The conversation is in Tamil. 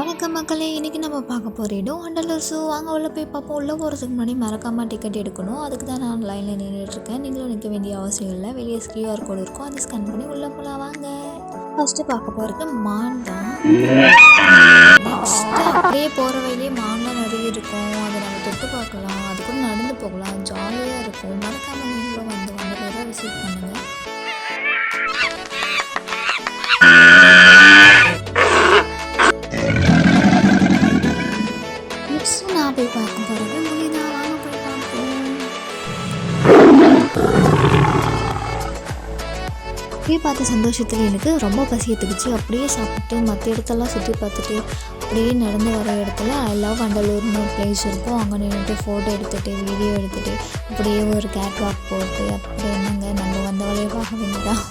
வணக்கம் மக்களே, இன்றைக்கி நம்ம பார்க்க போகிற இடம் வண்டலூர் ஸூ. அங்கே உள்ள போய் பார்ப்போம். உள்ளே போகிறதுக்கு முன்னாடி மறக்காமல் டிக்கெட் எடுக்கணும். அதுக்கு தான் நான் லைனில் நின்றுட்டுருக்கேன். நீங்களும் நிற்க வேண்டிய அவசியம் இல்லை. வெளியே QR கோடு இருக்கும், அதை ஸ்கேன் பண்ணி உள்ளே போகலாம். வாங்க. ஃபஸ்ட்டு பார்க்க போகிறது மான் தான். நெக்ஸ்ட்டு அப்படியே போகிற வழியிலே மான்லாம் நிறைய இருக்கும். அதை நம்ம தொட்டு பார்க்கலாம், அது கூட நடந்து போகலாம், ஜாலியாக இருக்கும். மறக்காமல் நீங்களும் வந்து வண்டலூரை விசிட் பண்ணுங்கள். நான் போய் பார்க்க போகிறது மொழிதான். வாங்க போய் பார்ப்போம். அப்படியே பார்த்த சந்தோஷத்தில் எனக்கு ரொம்ப பசி எடுத்துக்கிச்சு. அப்படியே சாப்பிட்டு மற்ற இடத்தெல்லாம் சுற்றி பார்த்துட்டு அப்படியே நடந்து வர இடத்துல ஐ லவ் வண்டலூர்னு ஒரு பிளேஸ் இருக்கும். அங்கே நின்றுட்டு ஃபோட்டோ எடுத்துகிட்டு வீடியோ எடுத்துகிட்டு அப்படியே ஒரு கேட் வாக் போட்டு அப்படி என்னங்க நம்ம வந்த வழியை பார்க்க வேண்டியதான்.